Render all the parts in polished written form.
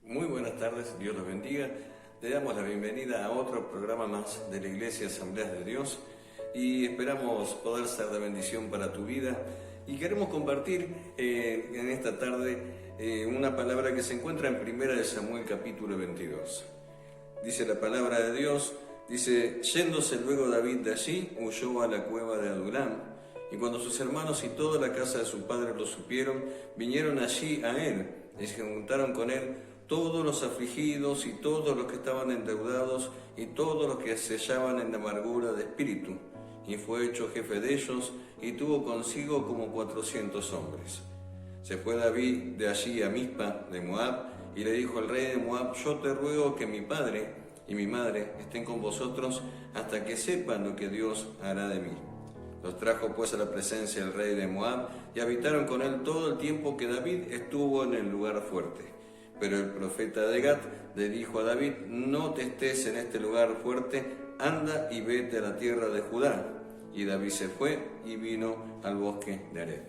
Muy buenas tardes, Dios los bendiga. Le damos la bienvenida a otro programa más de la Iglesia Asambleas de Dios y esperamos poder ser de bendición para tu vida. Y queremos compartir en esta tarde una palabra que se encuentra en 1 Samuel capítulo 22. Dice la palabra de Dios, dice: yéndose luego David de allí, huyó a la cueva de Adulam. Y cuando sus hermanos y toda la casa de su padre lo supieron, vinieron allí a él y se juntaron con él todos los afligidos y todos los que estaban endeudados y todos los que se hallaban en amargura de espíritu. Y fue hecho jefe de ellos y tuvo consigo como 400 hombres. Se fue David de allí a Mizpa de Moab y le dijo al rey de Moab: yo te ruego que mi padre y mi madre estén con vosotros hasta que sepan lo que Dios hará de mí. Los trajo pues a la presencia del rey de Moab y habitaron con él todo el tiempo que David estuvo en el lugar fuerte. Pero el profeta de Gat le dijo a David: no te estés en este lugar fuerte, anda y vete a la tierra de Judá. Y David se fue y vino al bosque de Aret.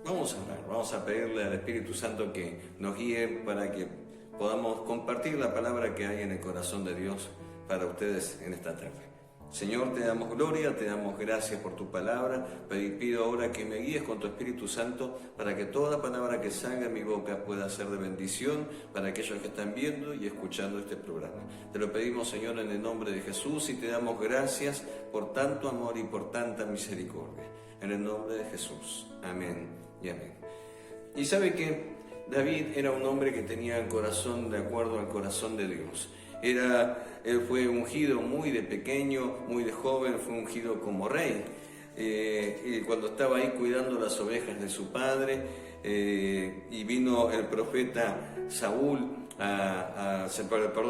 Vamos a orar, vamos a pedirle al Espíritu Santo que nos guíe para que podamos compartir la palabra que hay en el corazón de Dios para ustedes en esta tarde. Señor, te damos gloria, te damos gracias por tu palabra. Pido ahora que me guíes con tu Espíritu Santo para que toda palabra que salga en mi boca pueda ser de bendición para aquellos que están viendo y escuchando este programa. Te lo pedimos, Señor, en el nombre de Jesús, y te damos gracias por tanto amor y por tanta misericordia. En el nombre de Jesús. Amén y amén. Y sabe que David era un hombre que tenía el corazón de acuerdo al corazón de Dios. Él fue ungido muy de pequeño, muy de joven, fue ungido como rey. Y cuando estaba ahí cuidando las ovejas de su padre, y vino el profeta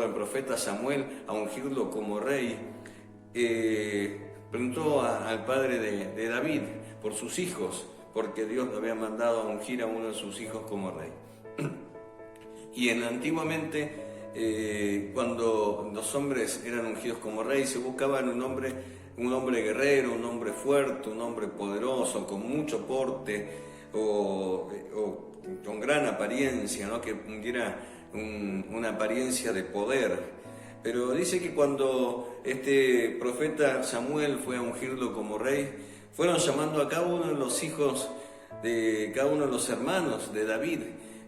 el profeta Samuel a ungirlo como rey, preguntó al padre de David por sus hijos, porque Dios lo había mandado a ungir a uno de sus hijos como rey. Y antiguamente, cuando los hombres eran ungidos como rey, se buscaban un hombre guerrero, un hombre fuerte, un hombre poderoso, con mucho porte o con gran apariencia, ¿no? Que diera una apariencia de poder. Pero dice que cuando este profeta Samuel fue a ungirlo como rey, fueron llamando a cada uno de los hijos de cada uno de los hermanos de David.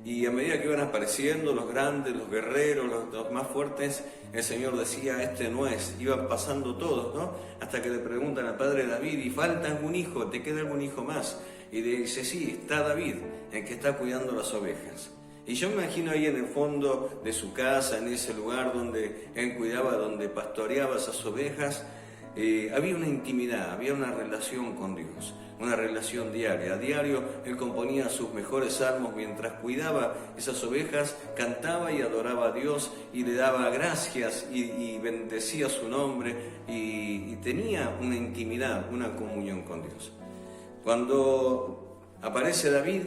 Y a medida que iban apareciendo los grandes, los guerreros, los más fuertes, el Señor decía: este no es. Iban pasando todos, ¿no? Hasta que le preguntan al padre David: ¿y falta algún hijo? ¿Te queda algún hijo más? Y le dice: sí, está David, el que está cuidando las ovejas. Y yo me imagino ahí en el fondo de su casa, en ese lugar donde él cuidaba, donde pastoreaba esas ovejas, había una intimidad, había una relación con Dios, una relación diaria. A diario él componía sus mejores salmos mientras cuidaba esas ovejas, cantaba y adoraba a Dios y le daba gracias y bendecía su nombre y tenía una intimidad, una comunión con Dios. Cuando aparece David,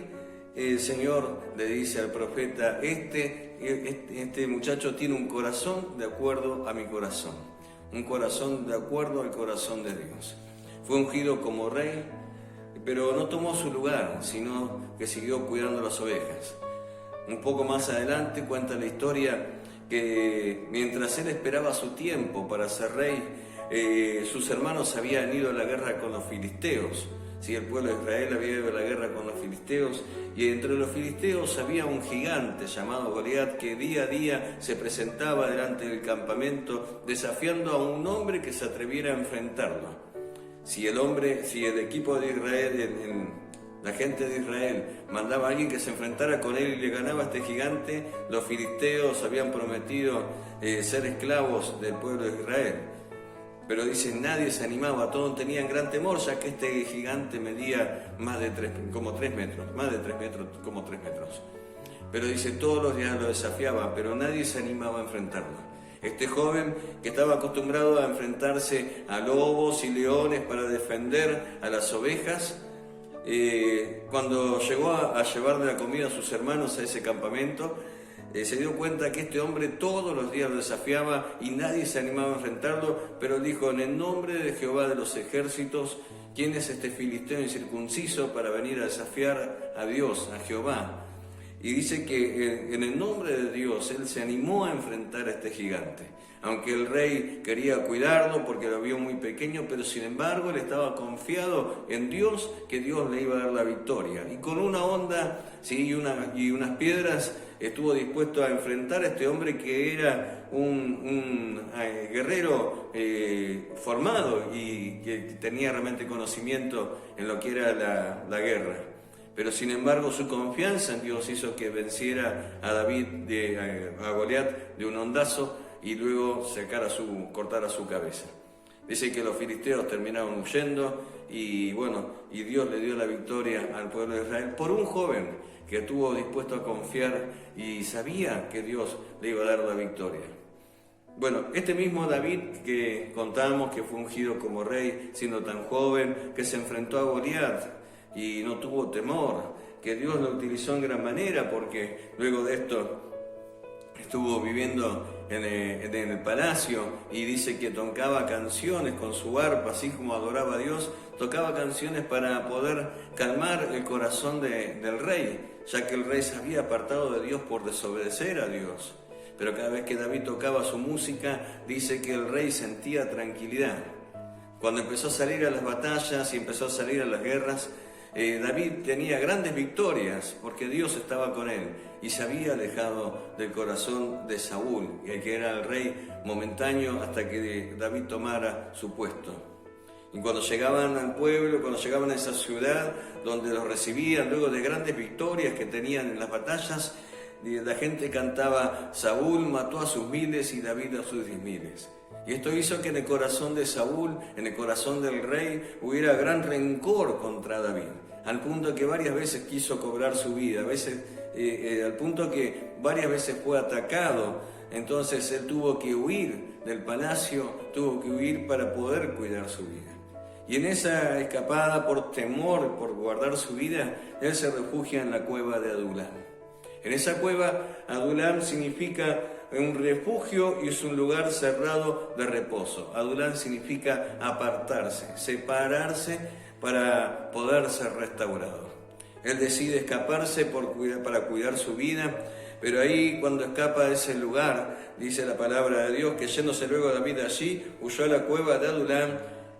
el Señor le dice al profeta: este muchacho tiene un corazón de acuerdo a mi corazón, un corazón de acuerdo al corazón de Dios. Fue ungido como rey, pero no tomó su lugar, sino que siguió cuidando las ovejas. Un poco más adelante cuenta la historia que mientras él esperaba su tiempo para ser rey, sus hermanos habían ido a la guerra con los filisteos. Sí, el pueblo de Israel había ido a la guerra con los filisteos, y entre los filisteos había un gigante llamado Goliat que día a día se presentaba delante del campamento desafiando a un hombre que se atreviera a enfrentarlo. Si el equipo de Israel, la gente de Israel, mandaba a alguien que se enfrentara con él y le ganaba a este gigante, los filisteos habían prometido ser esclavos del pueblo de Israel. Pero dicen, nadie se animaba, todos tenían gran temor, ya que este gigante medía como 3 metros. Pero dice, todos los días lo desafiaban, pero nadie se animaba a enfrentarlo. Este joven, que estaba acostumbrado a enfrentarse a lobos y leones para defender a las ovejas, cuando llegó a llevarle la comida a sus hermanos a ese campamento, se dio cuenta que este hombre todos los días lo desafiaba y nadie se animaba a enfrentarlo, pero dijo: en el nombre de Jehová de los ejércitos, ¿quién es este filisteo incircunciso para venir a desafiar a Dios, a Jehová? Y dice que en el nombre de Dios él se animó a enfrentar a este gigante. Aunque el rey quería cuidarlo porque lo vio muy pequeño, pero sin embargo él estaba confiado en Dios, que Dios le iba a dar la victoria. Y con una honda, ¿sí? y unas piedras estuvo dispuesto a enfrentar a este hombre que era un guerrero formado y que tenía realmente conocimiento en lo que era la guerra. Pero sin embargo su confianza en Dios hizo que venciera a David, a Goliat, de un hondazo y luego cortara su cabeza. Dice que los filisteos terminaron huyendo y Dios le dio la victoria al pueblo de Israel por un joven que estuvo dispuesto a confiar y sabía que Dios le iba a dar la victoria. Bueno, este mismo David que contamos que fue ungido como rey siendo tan joven, que se enfrentó a Goliat y no tuvo temor, que Dios lo utilizó en gran manera porque luego de esto estuvo viviendo en el palacio y dice que tocaba canciones con su arpa, así como adoraba a Dios, tocaba canciones para poder calmar el corazón del rey, ya que el rey se había apartado de Dios por desobedecer a Dios. Pero cada vez que David tocaba su música, dice que el rey sentía tranquilidad. Cuando empezó a salir a las batallas y empezó a salir a las guerras, David tenía grandes victorias porque Dios estaba con él y se había alejado del corazón de Saúl, que era el rey momentáneo hasta que David tomara su puesto. Y cuando llegaban al pueblo, cuando llegaban a esa ciudad donde los recibían luego de grandes victorias que tenían en las batallas, la gente cantaba: Saúl mató a sus miles y David a sus 10.000. Y esto hizo que en el corazón de Saúl, en el corazón del rey, hubiera gran rencor contra David, al punto que varias veces quiso cobrar su vida, al punto que varias veces fue atacado. Entonces él tuvo que huir del palacio, tuvo que huir para poder cuidar su vida. Y en esa escapada, por temor, por guardar su vida, él se refugia en la cueva de Adulam. En esa cueva, Adulam significa un refugio y es un lugar cerrado de reposo. Adulam significa apartarse, separarse para poder ser restaurado. Él decide escaparse para cuidar su vida, pero ahí cuando escapa de ese lugar, dice la palabra de Dios, que yéndose luego David allí, huyó a la cueva de Adulam,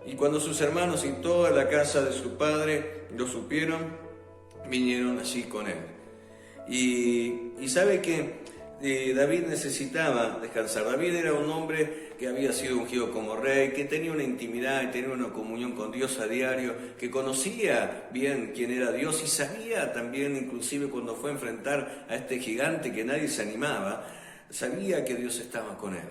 y cuando sus hermanos y toda la casa de su padre lo supieron, vinieron allí con él. Y sabe que David necesitaba descansar. David era un hombre que había sido ungido como rey, que tenía una intimidad y tenía una comunión con Dios a diario, que conocía bien quién era Dios y sabía también, inclusive cuando fue a enfrentar a este gigante que nadie se animaba, sabía que Dios estaba con él.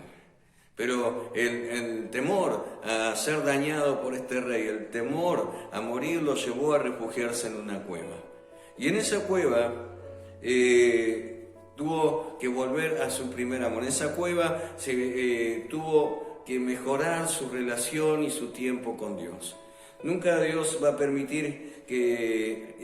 Pero el temor a ser dañado por este rey, el temor a morir, lo llevó a refugiarse en una cueva. Y en esa cueva tuvo que volver a su primer amor. En esa cueva tuvo que mejorar su relación y su tiempo con Dios. Nunca Dios va a permitir que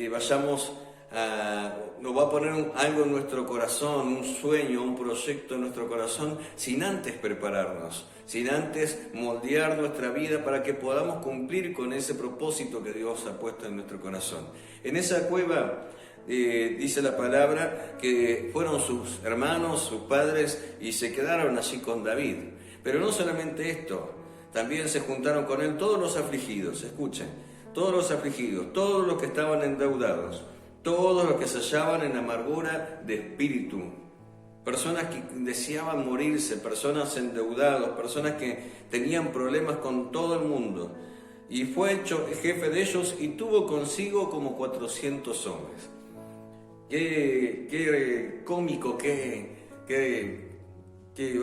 nos va a poner algo en nuestro corazón, un sueño, un proyecto en nuestro corazón, sin antes prepararnos, sin antes moldear nuestra vida para que podamos cumplir con ese propósito que Dios ha puesto en nuestro corazón. En esa cueva dice la palabra que fueron sus hermanos, sus padres, y se quedaron allí con David. Pero no solamente esto, también se juntaron con él todos los afligidos, escuchen, todos los afligidos, todos los que estaban endeudados, todos los que se hallaban en amargura de espíritu, personas que deseaban morirse, personas endeudados, personas que tenían problemas con todo el mundo. Y fue hecho jefe de ellos y tuvo consigo como 400 hombres. Qué cómico, qué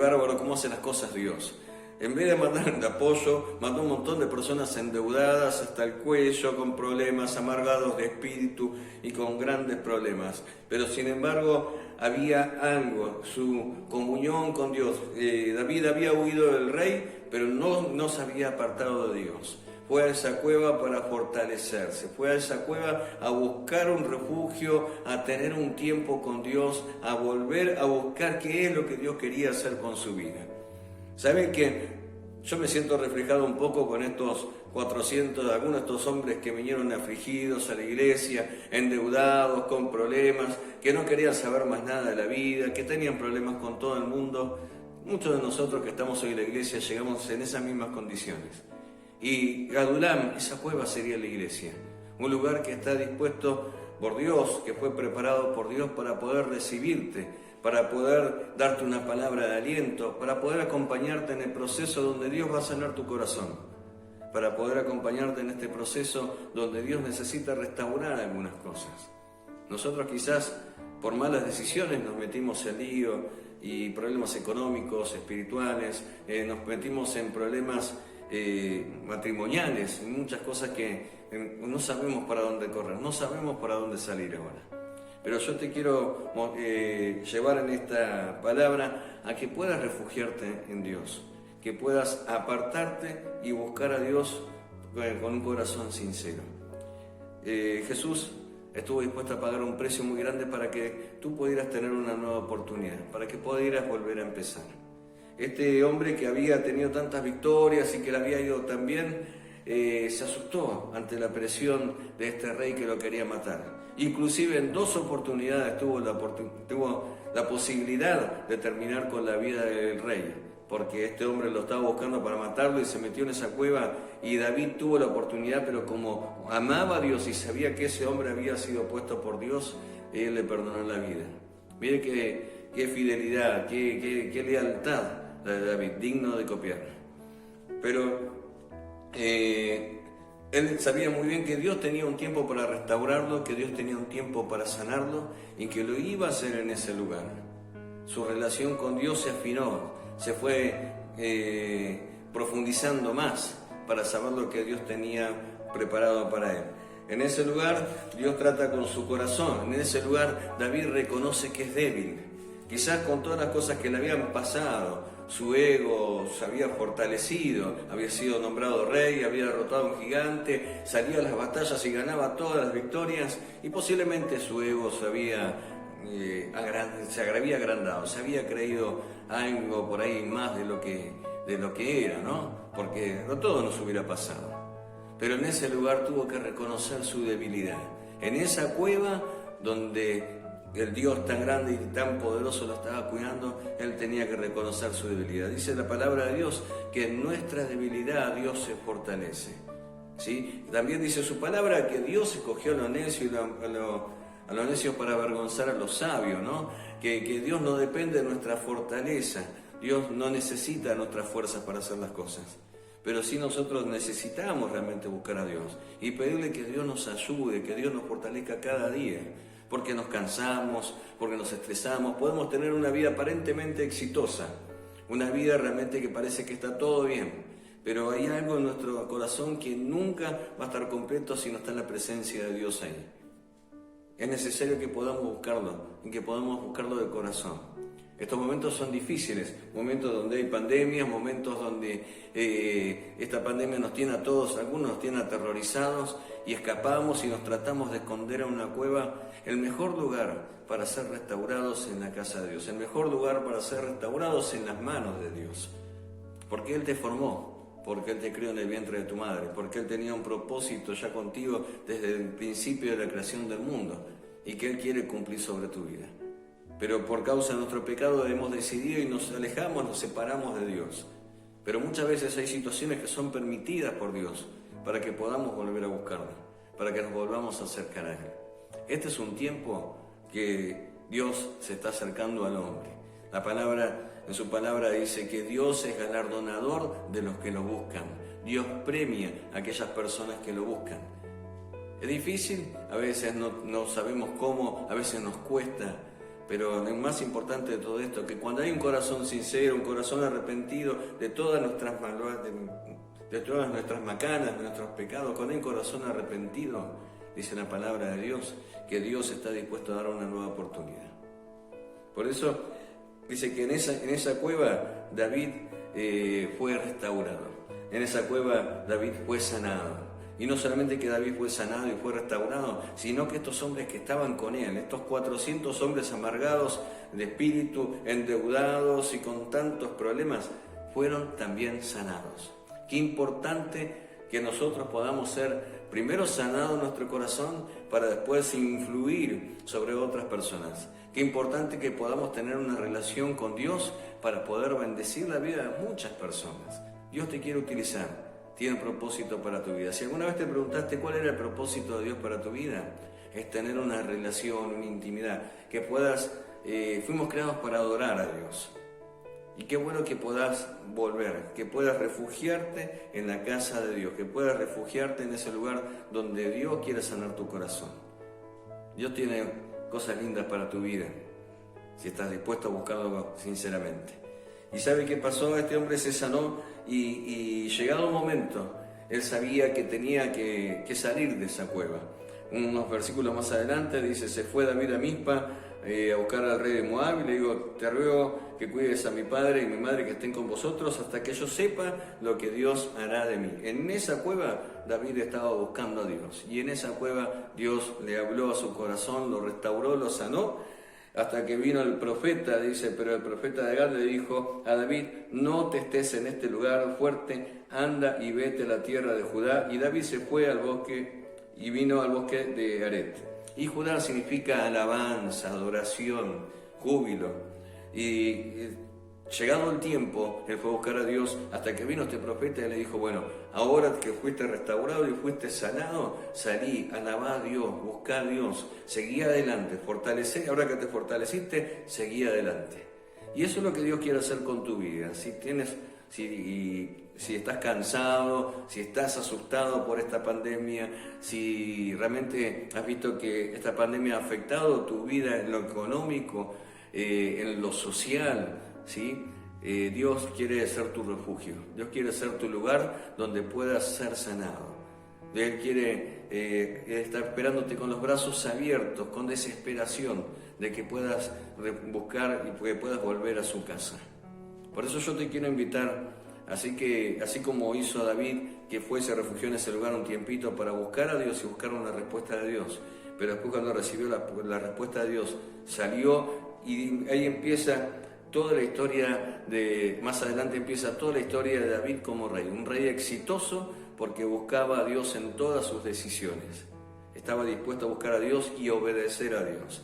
bárbaro cómo hace las cosas Dios. En vez de mandar de apoyo, mandó un montón de personas endeudadas hasta el cuello, con problemas, amargados de espíritu y con grandes problemas. Pero sin embargo, había algo, su comunión con Dios. David había huido del rey, pero no se había apartado de Dios. Fue a esa cueva para fortalecerse, fue a esa cueva a buscar un refugio, a tener un tiempo con Dios, a volver a buscar qué es lo que Dios quería hacer con su vida. ¿Saben que Yo me siento reflejado un poco con estos 400, algunos de estos hombres que vinieron afligidos a la iglesia, endeudados, con problemas, que no querían saber más nada de la vida, que tenían problemas con todo el mundo. Muchos de nosotros que estamos hoy en la iglesia llegamos en esas mismas condiciones. Y Adulam, esa cueva sería la iglesia, un lugar que está dispuesto por Dios, que fue preparado por Dios para poder recibirte, para poder darte una palabra de aliento, para poder acompañarte en el proceso donde Dios va a sanar tu corazón, para poder acompañarte en este proceso donde Dios necesita restaurar algunas cosas. Nosotros quizás por malas decisiones nos metimos en lío y problemas económicos, espirituales, nos metimos en problemas matrimoniales, en muchas cosas que no sabemos para dónde correr, no sabemos para dónde salir ahora. Pero yo te quiero llevar en esta palabra a que puedas refugiarte en Dios, que puedas apartarte y buscar a Dios con un corazón sincero. Jesús estuvo dispuesto a pagar un precio muy grande para que tú pudieras tener una nueva oportunidad, para que pudieras volver a empezar. Este hombre que había tenido tantas victorias y que le había ido tan bien, se asustó ante la presión de este rey que lo quería matar. Inclusive en 2 oportunidades tuvo la posibilidad de terminar con la vida del rey, porque este hombre lo estaba buscando para matarlo y se metió en esa cueva, y David tuvo la oportunidad, pero como amaba a Dios y sabía que ese hombre había sido puesto por Dios, él le perdonó la vida. Mire qué fidelidad, qué lealtad la de David, digno de copiar. Pero él sabía muy bien que Dios tenía un tiempo para restaurarlo, que Dios tenía un tiempo para sanarlo y que lo iba a hacer en ese lugar. Su relación con Dios se afinó, se fue profundizando más para saber lo que Dios tenía preparado para él. En ese lugar Dios trata con su corazón, en ese lugar David reconoce que es débil, quizás con todas las cosas que le habían pasado. Su ego se había fortalecido, había sido nombrado rey, había derrotado a un gigante, salía a las batallas y ganaba todas las victorias, y posiblemente su ego se había agrandado, se había creído algo por ahí más de lo que era, ¿no? Porque no todo nos hubiera pasado. Pero en ese lugar tuvo que reconocer su debilidad. En esa cueva donde el Dios tan grande y tan poderoso lo estaba cuidando, él tenía que reconocer su debilidad. Dice la palabra de Dios que en nuestra debilidad Dios se fortalece, ¿sí? También dice su palabra que Dios escogió a los necios a los necios para avergonzar a los sabios, ¿no? Que Dios no depende de nuestra fortaleza, Dios no necesita nuestras fuerzas para hacer las cosas. Pero sí nosotros necesitamos realmente buscar a Dios y pedirle que Dios nos ayude, que Dios nos fortalezca cada día. Porque nos cansamos, porque nos estresamos, podemos tener una vida aparentemente exitosa, una vida realmente que parece que está todo bien, pero hay algo en nuestro corazón que nunca va a estar completo si no está en la presencia de Dios ahí. Es necesario que podamos buscarlo, y que podamos buscarlo de corazón. Estos momentos son difíciles, momentos donde hay pandemias, momentos donde esta pandemia nos tiene a todos, algunos nos tiene aterrorizados y escapamos y nos tratamos de esconder en una cueva. El mejor lugar para ser restaurados en la casa de Dios, el mejor lugar para ser restaurados en las manos de Dios, porque Él te formó, porque Él te crió en el vientre de tu madre, porque Él tenía un propósito ya contigo desde el principio de la creación del mundo y que Él quiere cumplir sobre tu vida. Pero por causa de nuestro pecado hemos decidido y nos alejamos, nos separamos de Dios. Pero muchas veces hay situaciones que son permitidas por Dios para que podamos volver a buscarlo, para que nos volvamos a acercar a Él. Este es un tiempo que Dios se está acercando al hombre. En su palabra dice que Dios es galardonador de los que lo buscan. Dios premia a aquellas personas que lo buscan. Es difícil, a veces no sabemos cómo, a veces nos cuesta. Pero lo más importante de todo esto es que cuando hay un corazón sincero, un corazón arrepentido de todas nuestras macanas, de nuestros pecados, con un corazón arrepentido, dice la palabra de Dios, que Dios está dispuesto a dar una nueva oportunidad. Por eso dice que en esa cueva David fue restaurado, en esa cueva David fue sanado. Y no solamente que David fue sanado y fue restaurado, sino que estos hombres que estaban con él, estos 400 hombres amargados de espíritu, endeudados y con tantos problemas, fueron también sanados. Qué importante que nosotros podamos ser primero sanados en nuestro corazón para después influir sobre otras personas. Qué importante que podamos tener una relación con Dios para poder bendecir la vida de muchas personas. Dios te quiere utilizar, tiene un propósito para tu vida. Si alguna vez te preguntaste cuál era el propósito de Dios para tu vida, es tener una relación, una intimidad, que puedas, fuimos creados para adorar a Dios. Y qué bueno que puedas volver, que puedas refugiarte en la casa de Dios, que puedas refugiarte en ese lugar donde Dios quiere sanar tu corazón. Dios tiene cosas lindas para tu vida, si estás dispuesto a buscarlo sinceramente. ¿Y sabe qué pasó? Este hombre se sanó y llegado un momento, él sabía que tenía que salir de esa cueva. Unos versículos más adelante dice, se fue David a Mizpa a buscar al rey de Moab y le digo, te ruego que cuides a mi padre y mi madre que estén con vosotros hasta que yo sepa lo que Dios hará de mí. En esa cueva David estaba buscando a Dios y en esa cueva Dios le habló a su corazón, lo restauró, lo sanó, hasta que vino el profeta, dice, pero el profeta de Gad le dijo a David, no te estés en este lugar fuerte, anda y vete a la tierra de Judá. Y David se fue al bosque y vino al bosque de Aret. Y Judá significa alabanza, adoración, júbilo. Y llegado el tiempo, él fue a buscar a Dios hasta que vino este profeta y le dijo, bueno, ahora que fuiste restaurado y fuiste sanado, salí, alabá a Dios, buscá a Dios, seguí adelante, fortalecé, ahora que te fortaleciste, seguí adelante. Y eso es lo que Dios quiere hacer con tu vida. Si estás cansado, si estás asustado por esta pandemia, si realmente has visto que esta pandemia ha afectado tu vida en lo económico, en lo social, ¿sí? Dios quiere ser tu refugio, Dios quiere ser tu lugar donde puedas ser sanado. Él quiere estar esperándote con los brazos abiertos, con desesperación, de que puedas buscar y que puedas volver a su casa. Por eso yo te quiero invitar, así como hizo David, que fue y se refugió en ese lugar un tiempito para buscar a Dios y buscar una respuesta de Dios, pero después cuando recibió la respuesta de Dios, salió y ahí empieza toda la historia más adelante empieza toda la historia de David como rey, un rey exitoso porque buscaba a Dios en todas sus decisiones, estaba dispuesto a buscar a Dios y obedecer a Dios.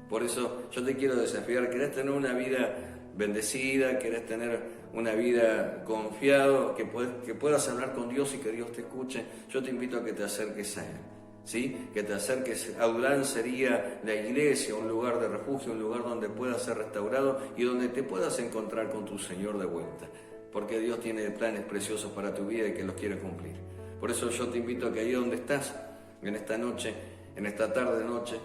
Por eso yo te quiero desafiar, querés tener una vida bendecida, querés tener una vida confiado, que puedas hablar con Dios y que Dios te escuche, yo te invito a que te acerques a Él, ¿sí? Que te acerques. Adulán sería la iglesia, un lugar de refugio, un lugar donde puedas ser restaurado y donde te puedas encontrar con tu Señor de vuelta, porque Dios tiene planes preciosos para tu vida y que los quiere cumplir. Por eso yo te invito a que ahí donde estás, en esta noche, en esta tarde-noche,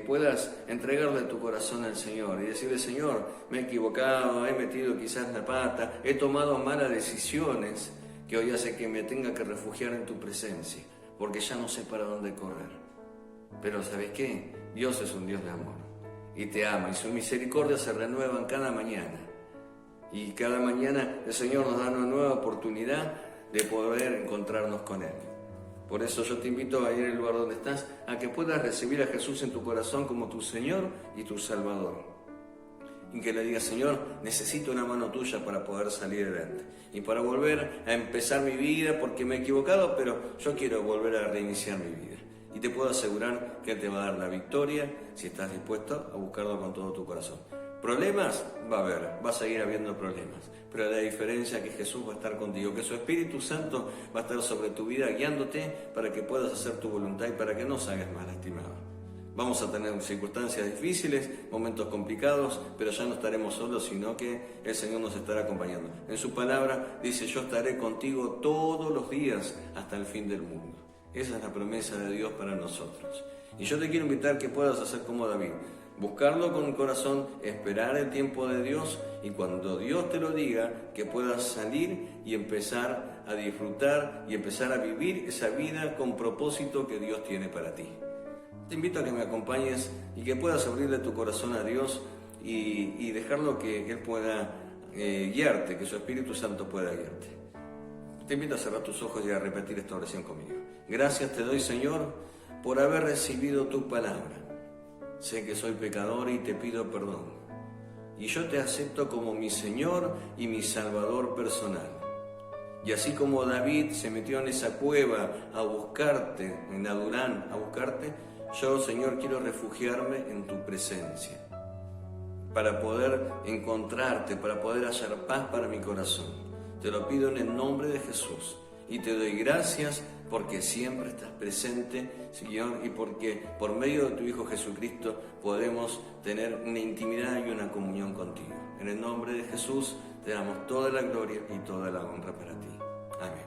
puedas entregarle tu corazón al Señor y decirle, Señor, me he equivocado, he metido quizás la pata, he tomado malas decisiones que hoy hace que me tenga que refugiar en tu presencia, porque ya no sé para dónde correr. Pero ¿sabes qué? Dios es un Dios de amor y te ama y su misericordia se renuevan cada mañana. Y cada mañana el Señor nos da una nueva oportunidad de poder encontrarnos con Él. Por eso yo te invito a ir al lugar donde estás, a que puedas recibir a Jesús en tu corazón como tu Señor y tu Salvador. Y que le digas, Señor, necesito una mano tuya para poder salir adelante. Y para volver a empezar mi vida, porque me he equivocado, pero yo quiero volver a reiniciar mi vida. Y te puedo asegurar que Él te va a dar la victoria si estás dispuesto a buscarlo con todo tu corazón. Problemas va a haber, va a seguir habiendo problemas, pero la diferencia es que Jesús va a estar contigo, que su Espíritu Santo va a estar sobre tu vida guiándote para que puedas hacer tu voluntad y para que no salgas más lastimado. Vamos a tener circunstancias difíciles, momentos complicados, pero ya no estaremos solos, sino que el Señor nos estará acompañando. En su palabra dice, yo estaré contigo todos los días hasta el fin del mundo. Esa es la promesa de Dios para nosotros. Y yo te quiero invitar que puedas hacer como David. Buscarlo con el corazón, esperar el tiempo de Dios y cuando Dios te lo diga, que puedas salir y empezar a disfrutar y empezar a vivir esa vida con propósito que Dios tiene para ti. Te invito a que me acompañes y que puedas abrirle tu corazón a Dios y dejarlo que Él pueda guiarte, que su Espíritu Santo pueda guiarte. Te invito a cerrar tus ojos y a repetir esta oración conmigo. Gracias te doy, Señor, por haber recibido tu palabra. Sé que soy pecador y te pido perdón. y yo te acepto como mi Señor y mi Salvador personal. Y así como David se metió en esa cueva a buscarte, en Adulán, a buscarte, yo, Señor, quiero refugiarme en tu presencia, para poder encontrarte, para poder hallar paz para mi corazón. Te lo pido en el nombre de Jesús y te doy gracias porque siempre estás presente, Señor, y porque por medio de tu Hijo Jesucristo podemos tener una intimidad y una comunión contigo. En el nombre de Jesús te damos toda la gloria y toda la honra para ti. Amén.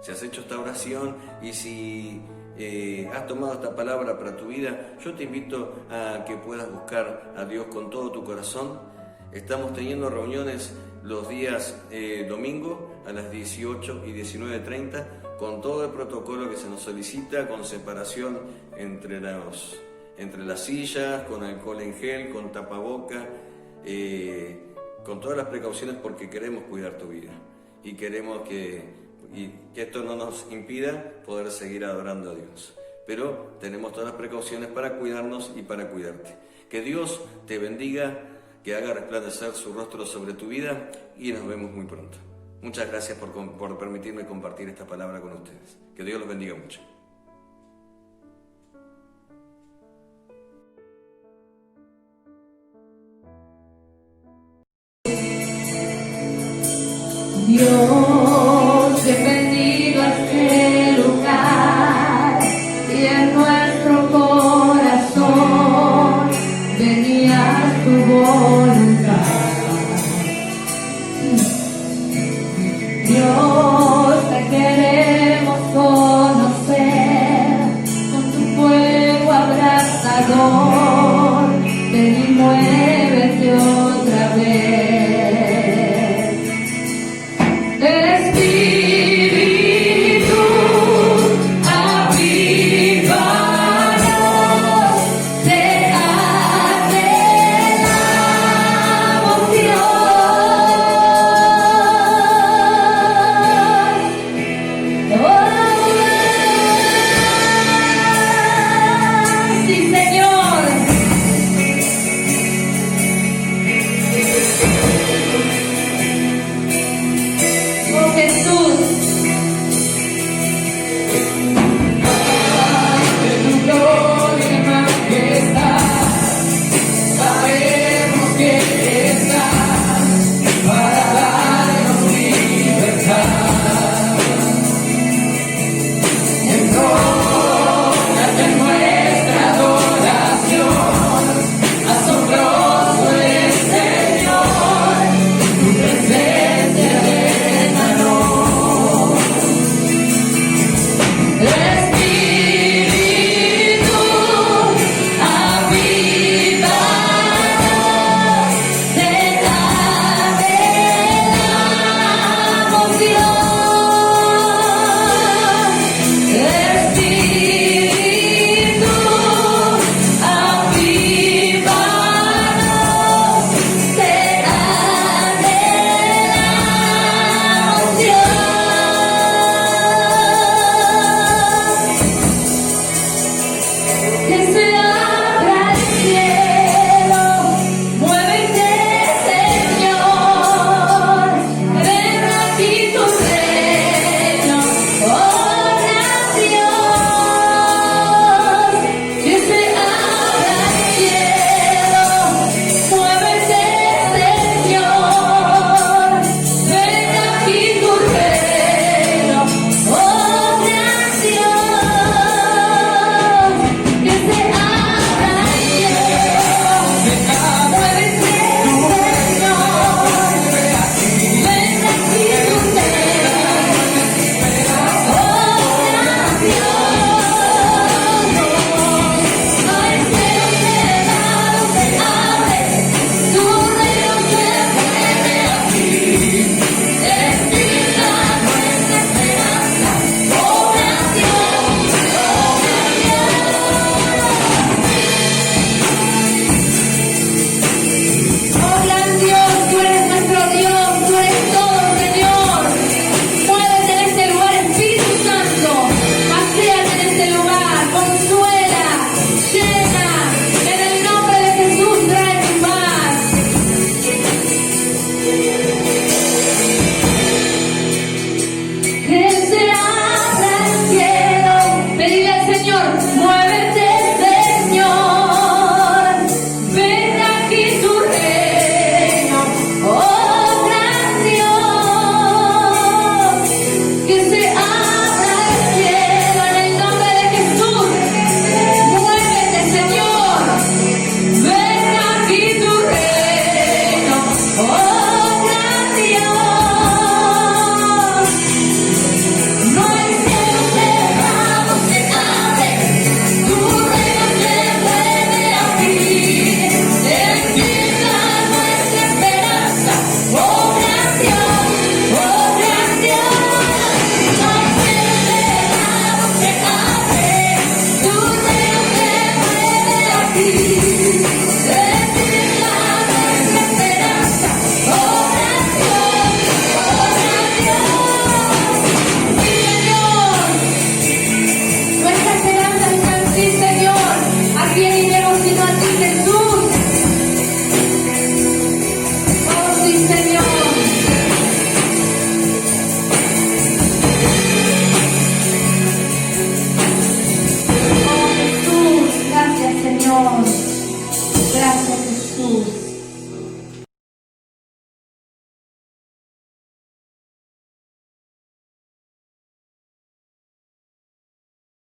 Si has hecho esta oración y si has tomado esta palabra para tu vida, yo te invito a que puedas buscar a Dios con todo tu corazón. Estamos teniendo reuniones los días domingo a las 18 y 19:30 con todo el protocolo que se nos solicita, con separación entre las sillas, con alcohol en gel, con tapaboca, con todas las precauciones porque queremos cuidar tu vida y queremos que esto no nos impida poder seguir adorando a Dios. Pero tenemos todas las precauciones para cuidarnos y para cuidarte. Que Dios te bendiga, que haga resplandecer su rostro sobre tu vida y nos vemos muy pronto. Muchas gracias por permitirme compartir esta palabra con ustedes. Que Dios los bendiga mucho. Dios.